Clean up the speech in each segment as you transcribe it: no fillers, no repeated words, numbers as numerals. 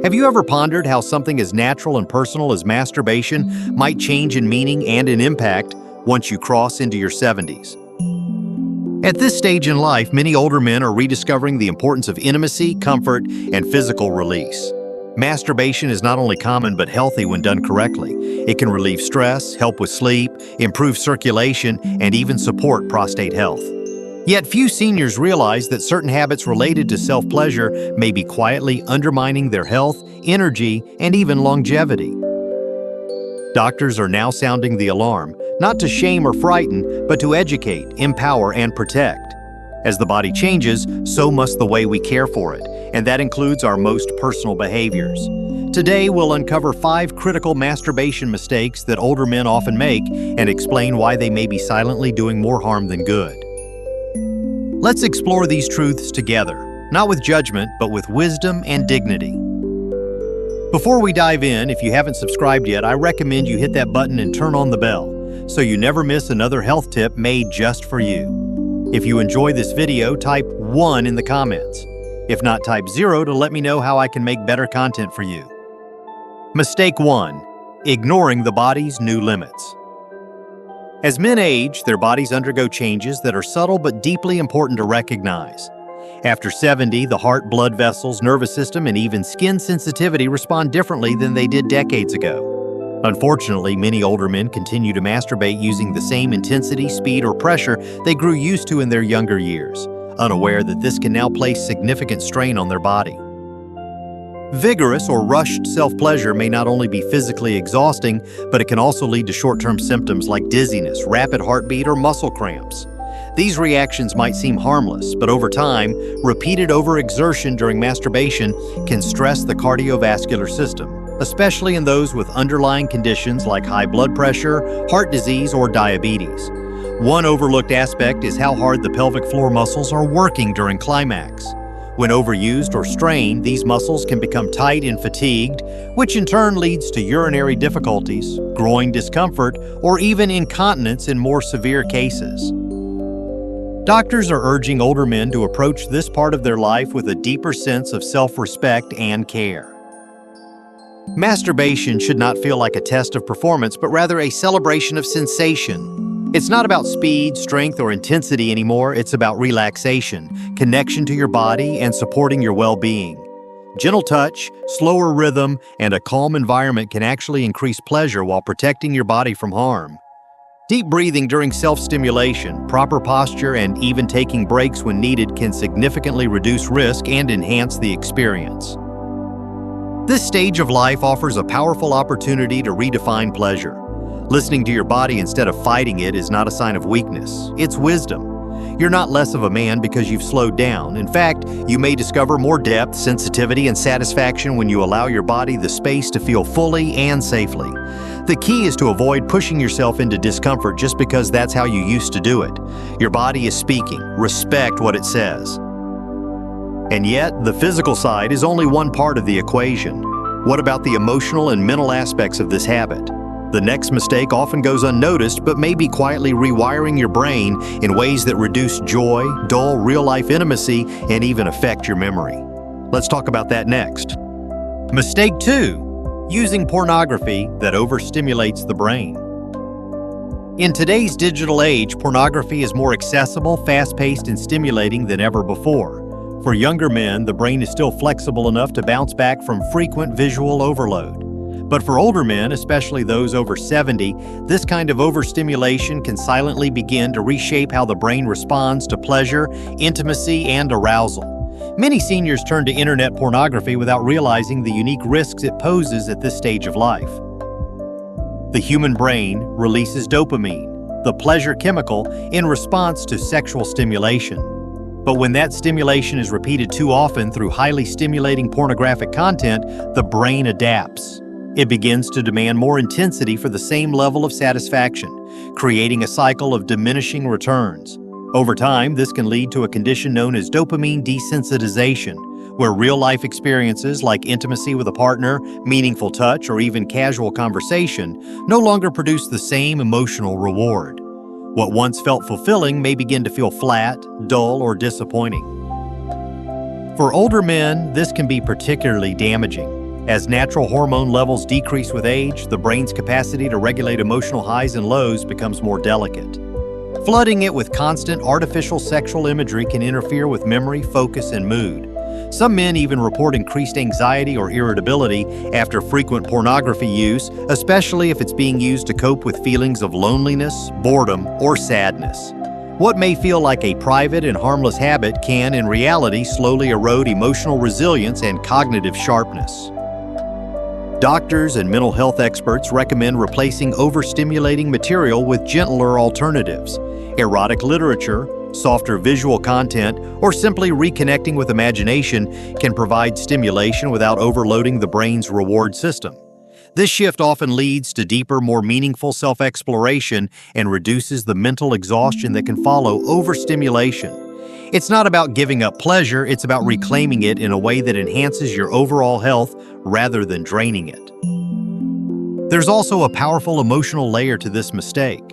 Have you ever pondered how something as natural and personal as masturbation might change in meaning and in impact once you cross into your 70s? At this stage in life, many older men are rediscovering the importance of intimacy, comfort, and physical release. Masturbation is not only common but healthy when done correctly. It can relieve stress, help with sleep, improve circulation, and even support prostate health. Yet few seniors realize that certain habits related to self-pleasure may be quietly undermining their health, energy, and even longevity. Doctors are now sounding the alarm, not to shame or frighten, but to educate, empower, and protect. As the body changes, so must the way we care for it, and that includes our most personal behaviors. Today, we'll uncover 5 critical masturbation mistakes that older men often make and explain why they may be silently doing more harm than good. Let's explore these truths together, not with judgment, but with wisdom and dignity. Before we dive in, if you haven't subscribed yet, I recommend you hit that button and turn on the bell so you never miss another health tip made just for you. If you enjoy this video, type 1 in the comments. If not, type 0 to let me know how I can make better content for you. Mistake 1. Ignoring the body's new limits. As men age, their bodies undergo changes that are subtle but deeply important to recognize. After 70, the heart, blood vessels, nervous system, and even skin sensitivity respond differently than they did decades ago. Unfortunately, many older men continue to masturbate using the same intensity, speed, or pressure they grew used to in their younger years, unaware that this can now place significant strain on their body. Vigorous or rushed self-pleasure may not only be physically exhausting, but it can also lead to short-term symptoms like dizziness, rapid heartbeat, or muscle cramps. These reactions might seem harmless, but over time, repeated overexertion during masturbation can stress the cardiovascular system, especially in those with underlying conditions like high blood pressure, heart disease, or diabetes. One overlooked aspect is how hard the pelvic floor muscles are working during climax. When overused or strained, these muscles can become tight and fatigued, which in turn leads to urinary difficulties, groin discomfort, or even incontinence in more severe cases. Doctors are urging older men to approach this part of their life with a deeper sense of self-respect and care. Masturbation should not feel like a test of performance, but rather a celebration of sensation. It's not about speed, strength, or intensity anymore. It's about relaxation, connection to your body, and supporting your well-being. Gentle touch, slower rhythm, and a calm environment can actually increase pleasure while protecting your body from harm. Deep breathing during self-stimulation, proper posture, and even taking breaks when needed can significantly reduce risk and enhance the experience. This stage of life offers a powerful opportunity to redefine pleasure. Listening to your body instead of fighting it is not a sign of weakness, it's wisdom. You're not less of a man because you've slowed down. In fact, you may discover more depth, sensitivity, and satisfaction when you allow your body the space to feel fully and safely. The key is to avoid pushing yourself into discomfort just because that's how you used to do it. Your body is speaking. Respect what it says. And yet, the physical side is only one part of the equation. What about the emotional and mental aspects of this habit? The next mistake often goes unnoticed, but may be quietly rewiring your brain in ways that reduce joy, dull real-life intimacy, and even affect your memory. Let's talk about that next. Mistake 2. Using pornography that overstimulates the brain. In today's digital age, pornography is more accessible, fast-paced, and stimulating than ever before. For younger men, the brain is still flexible enough to bounce back from frequent visual overload. But for older men, especially those over 70, this kind of overstimulation can silently begin to reshape how the brain responds to pleasure, intimacy, and arousal. Many seniors turn to internet pornography without realizing the unique risks it poses at this stage of life. The human brain releases dopamine, the pleasure chemical, in response to sexual stimulation. But when that stimulation is repeated too often through highly stimulating pornographic content, the brain adapts. It begins to demand more intensity for the same level of satisfaction, creating a cycle of diminishing returns. Over time, this can lead to a condition known as dopamine desensitization, where real-life experiences like intimacy with a partner, meaningful touch, or even casual conversation no longer produce the same emotional reward. What once felt fulfilling may begin to feel flat, dull, or disappointing. For older men, this can be particularly damaging. As natural hormone levels decrease with age, the brain's capacity to regulate emotional highs and lows becomes more delicate. Flooding it with constant artificial sexual imagery can interfere with memory, focus, and mood. Some men even report increased anxiety or irritability after frequent pornography use, especially if it's being used to cope with feelings of loneliness, boredom, or sadness. What may feel like a private and harmless habit can, in reality, slowly erode emotional resilience and cognitive sharpness. Doctors and mental health experts recommend replacing overstimulating material with gentler alternatives. Erotic literature, softer visual content, or simply reconnecting with imagination can provide stimulation without overloading the brain's reward system. This shift often leads to deeper, more meaningful self-exploration and reduces the mental exhaustion that can follow overstimulation. It's not about giving up pleasure, it's about reclaiming it in a way that enhances your overall health rather than draining it. There's also a powerful emotional layer to this mistake.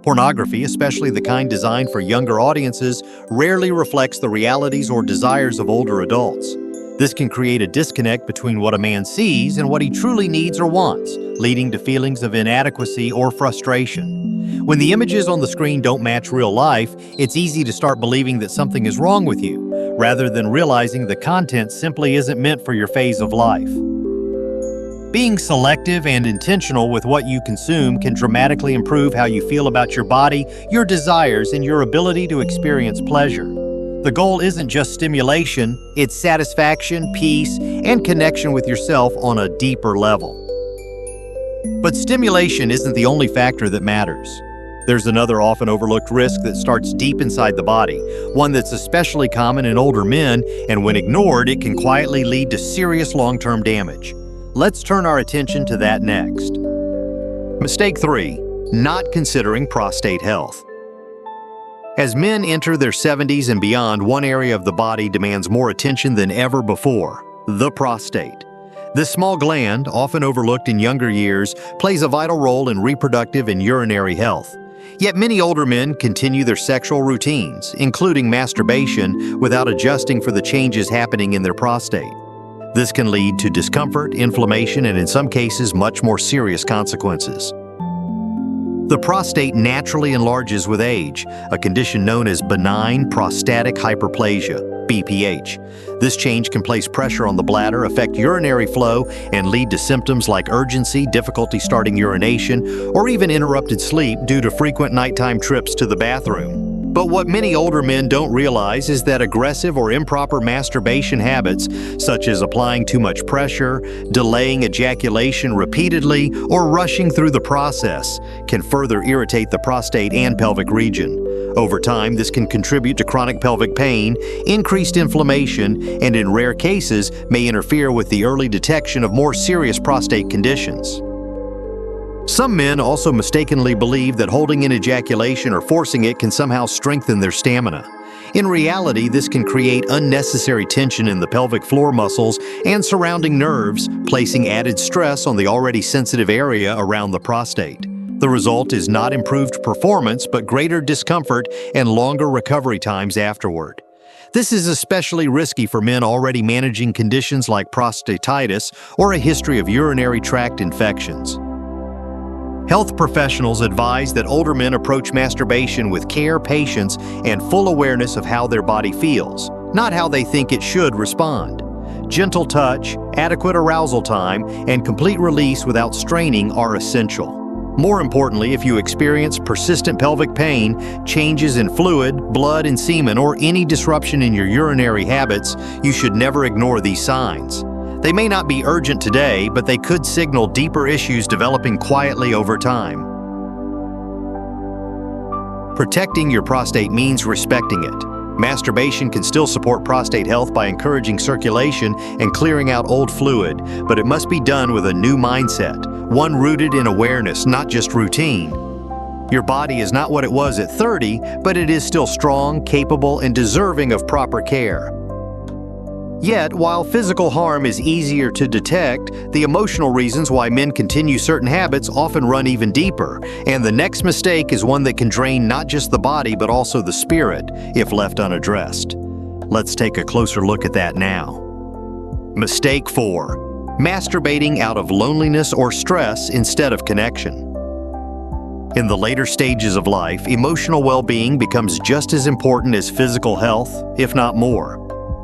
Pornography, especially the kind designed for younger audiences, rarely reflects the realities or desires of older adults. This can create a disconnect between what a man sees and what he truly needs or wants, leading to feelings of inadequacy or frustration. When the images on the screen don't match real life, it's easy to start believing that something is wrong with you, rather than realizing the content simply isn't meant for your phase of life. Being selective and intentional with what you consume can dramatically improve how you feel about your body, your desires, and your ability to experience pleasure. The goal isn't just stimulation, it's satisfaction, peace, and connection with yourself on a deeper level. But stimulation isn't the only factor that matters. There's another often overlooked risk that starts deep inside the body, one that's especially common in older men, and when ignored, it can quietly lead to serious long-term damage. Let's turn our attention to that next. Mistake 3. Not considering prostate health. As men enter their 70s and beyond, one area of the body demands more attention than ever before: the prostate. This small gland, often overlooked in younger years, plays a vital role in reproductive and urinary health. Yet many older men continue their sexual routines, including masturbation, without adjusting for the changes happening in their prostate. This can lead to discomfort, inflammation, and in some cases, much more serious consequences. The prostate naturally enlarges with age, a condition known as benign prostatic hyperplasia, BPH. This change can place pressure on the bladder, affect urinary flow, and lead to symptoms like urgency, difficulty starting urination, or even interrupted sleep due to frequent nighttime trips to the bathroom. But what many older men don't realize is that aggressive or improper masturbation habits, such as applying too much pressure, delaying ejaculation repeatedly, or rushing through the process, can further irritate the prostate and pelvic region. Over time, this can contribute to chronic pelvic pain, increased inflammation, and in rare cases, may interfere with the early detection of more serious prostate conditions. Some men also mistakenly believe that holding in ejaculation or forcing it can somehow strengthen their stamina. In reality, this can create unnecessary tension in the pelvic floor muscles and surrounding nerves, placing added stress on the already sensitive area around the prostate. The result is not improved performance, but greater discomfort and longer recovery times afterward. This is especially risky for men already managing conditions like prostatitis or a history of urinary tract infections. Health professionals advise that older men approach masturbation with care, patience, and full awareness of how their body feels, not how they think it should respond. Gentle touch, adequate arousal time, and complete release without straining are essential. More importantly, if you experience persistent pelvic pain, changes in fluid, blood, and semen, or any disruption in your urinary habits, you should never ignore these signs. They may not be urgent today, but they could signal deeper issues developing quietly over time. Protecting your prostate means respecting it. Masturbation can still support prostate health by encouraging circulation and clearing out old fluid, but it must be done with a new mindset, one rooted in awareness, not just routine. Your body is not what it was at 30, but it is still strong, capable, and deserving of proper care. Yet, while physical harm is easier to detect, the emotional reasons why men continue certain habits often run even deeper, and the next mistake is one that can drain not just the body but also the spirit if left unaddressed. Let's take a closer look at that now. Mistake 4. masturbating out of loneliness or stress instead of connection. In the later stages of life, emotional well-being becomes just as important as physical health, if not more.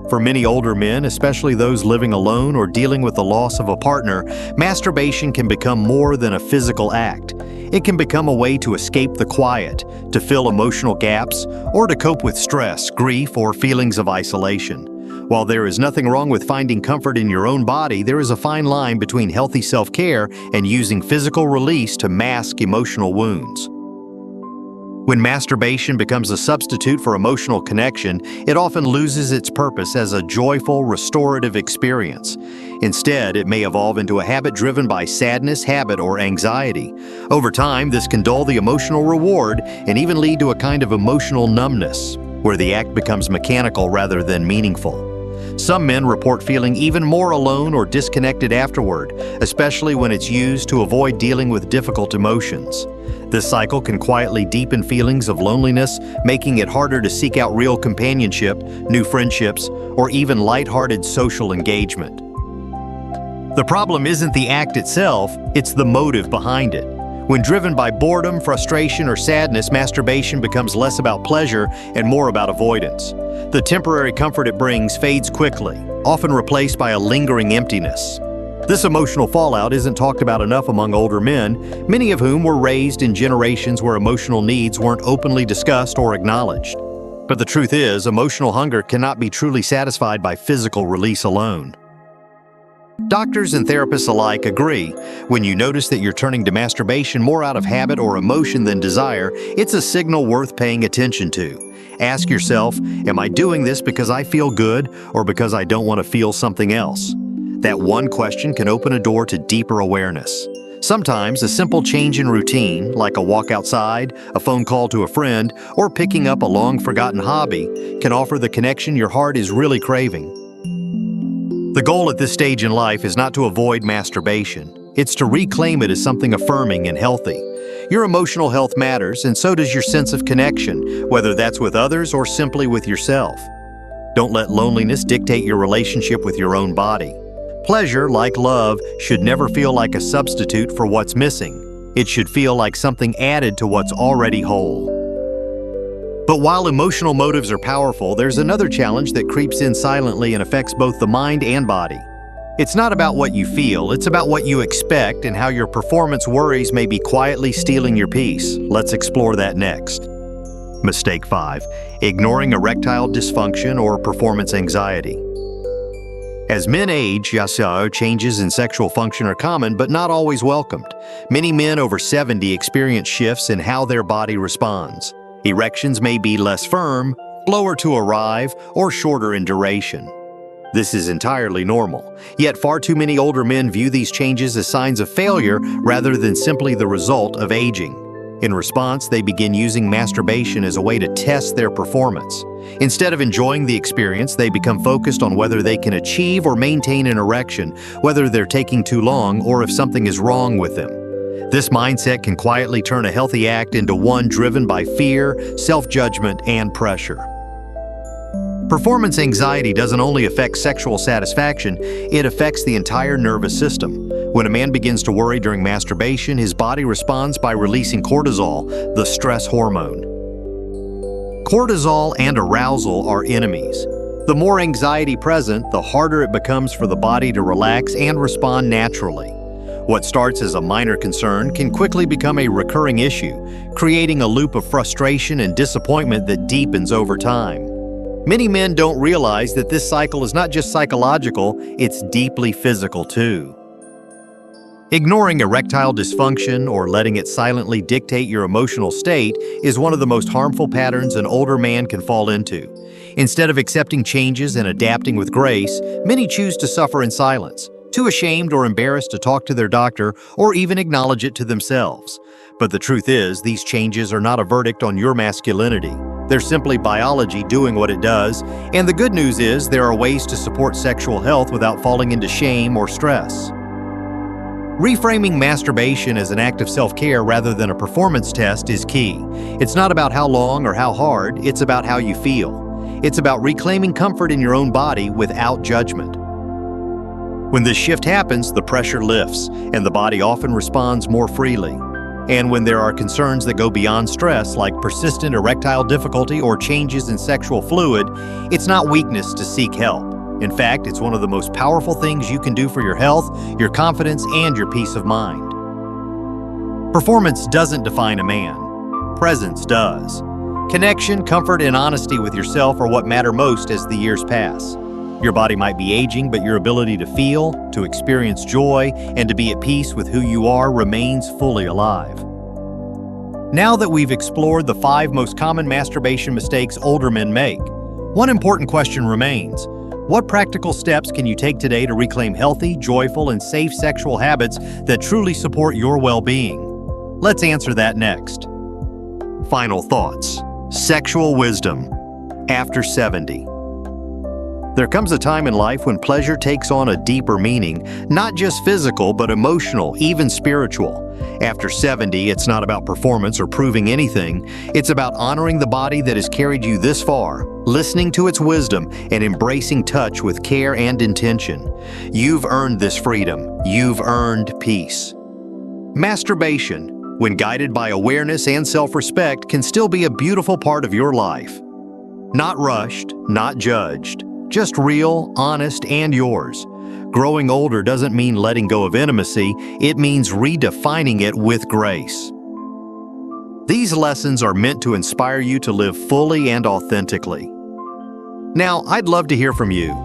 For many older men, especially those living alone or dealing with the loss of a partner, masturbation can become more than a physical act. It can become a way to escape the quiet, to fill emotional gaps, or to cope with stress, grief, or feelings of isolation. While there is nothing wrong with finding comfort in your own body, there is a fine line between healthy self-care and using physical release to mask emotional wounds. When masturbation becomes a substitute for emotional connection, it often loses its purpose as a joyful, restorative experience. Instead, it may evolve into a habit driven by sadness, habit, or anxiety. Over time, this can dull the emotional reward and even lead to a kind of emotional numbness, where the act becomes mechanical rather than meaningful. Some men report feeling even more alone or disconnected afterward, especially when it's used to avoid dealing with difficult emotions. This cycle can quietly deepen feelings of loneliness, making it harder to seek out real companionship, new friendships, or even lighthearted social engagement. The problem isn't the act itself, it's the motive behind it. When driven by boredom, frustration, or sadness, masturbation becomes less about pleasure and more about avoidance. The temporary comfort it brings fades quickly, often replaced by a lingering emptiness. This emotional fallout isn't talked about enough among older men, many of whom were raised in generations where emotional needs weren't openly discussed or acknowledged. But the truth is, emotional hunger cannot be truly satisfied by physical release alone. Doctors and therapists alike agree, when you notice that you're turning to masturbation more out of habit or emotion than desire, it's a signal worth paying attention to. Ask yourself, am I doing this because I feel good or because I don't want to feel something else? That one question can open a door to deeper awareness. Sometimes a simple change in routine, like a walk outside, a phone call to a friend, or picking up a long-forgotten hobby, can offer the connection your heart is really craving. The goal at this stage in life is not to avoid masturbation. It's to reclaim it as something affirming and healthy. Your emotional health matters, and so does your sense of connection, whether that's with others or simply with yourself. Don't let loneliness dictate your relationship with your own body. Pleasure, like love, should never feel like a substitute for what's missing. It should feel like something added to what's already whole. But while emotional motives are powerful, there's another challenge that creeps in silently and affects both the mind and body. It's not about what you feel, it's about what you expect and how your performance worries may be quietly stealing your peace. Let's explore that next. Mistake 5. Ignoring erectile dysfunction or performance anxiety. As men age, changes in sexual function are common but not always welcomed. Many men over 70 experience shifts in how their body responds. Erections may be less firm, slower to arrive, or shorter in duration. This is entirely normal, yet far too many older men view these changes as signs of failure rather than simply the result of aging. In response, they begin using masturbation as a way to test their performance. Instead of enjoying the experience, they become focused on whether they can achieve or maintain an erection, whether they're taking too long, or if something is wrong with them. This mindset can quietly turn a healthy act into one driven by fear, self-judgment, and pressure. Performance anxiety doesn't only affect sexual satisfaction, it affects the entire nervous system. When a man begins to worry during masturbation, his body responds by releasing cortisol, the stress hormone. Cortisol and arousal are enemies. The more anxiety present, the harder it becomes for the body to relax and respond naturally. What starts as a minor concern can quickly become a recurring issue, creating a loop of frustration and disappointment that deepens over time. Many men don't realize that this cycle is not just psychological, it's deeply physical too. Ignoring erectile dysfunction or letting it silently dictate your emotional state is one of the most harmful patterns an older man can fall into. Instead of accepting changes and adapting with grace, many choose to suffer in silence, too ashamed or embarrassed to talk to their doctor or even acknowledge it to themselves. But the truth is, these changes are not a verdict on your masculinity. They're simply biology doing what it does, and the good news is there are ways to support sexual health without falling into shame or stress. Reframing masturbation as an act of self-care rather than a performance test is key. It's not about how long or how hard, it's about how you feel. It's about reclaiming comfort in your own body without judgment. When this shift happens, the pressure lifts, and the body often responds more freely. And when there are concerns that go beyond stress, like persistent erectile difficulty or changes in sexual fluid, it's not weakness to seek help. In fact, it's one of the most powerful things you can do for your health, your confidence, and your peace of mind. Performance doesn't define a man. Presence does. Connection, comfort, and honesty with yourself are what matter most as the years pass. Your body might be aging, but your ability to feel, to experience joy, and to be at peace with who you are remains fully alive. Now that we've explored the 5 most common masturbation mistakes older men make, one important question remains. What practical steps can you take today to reclaim healthy, joyful, and safe sexual habits that truly support your well-being? Let's answer that next. Final thoughts. Sexual wisdom. After 70. There comes a time in life when pleasure takes on a deeper meaning, not just physical, but emotional, even spiritual. After 70, it's not about performance or proving anything. It's about honoring the body that has carried you this far, listening to its wisdom, and embracing touch with care and intention. You've earned this freedom. You've earned peace. Masturbation, when guided by awareness and self-respect, can still be a beautiful part of your life. Not rushed, not judged. Just real, honest, and yours. Growing older doesn't mean letting go of intimacy, it means redefining it with grace. These lessons are meant to inspire you to live fully and authentically. Now, I'd love to hear from you.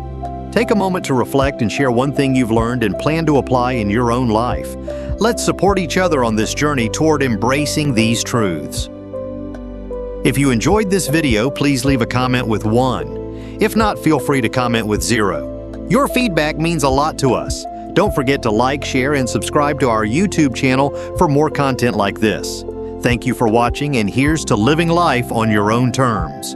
Take a moment to reflect and share one thing you've learned and plan to apply in your own life. Let's support each other on this journey toward embracing these truths. If you enjoyed this video, please leave a comment with 1. If not, feel free to comment with 0. Your feedback means a lot to us. Don't forget to like, share, and subscribe to our YouTube channel for more content like this. Thank you for watching, and here's to living life on your own terms.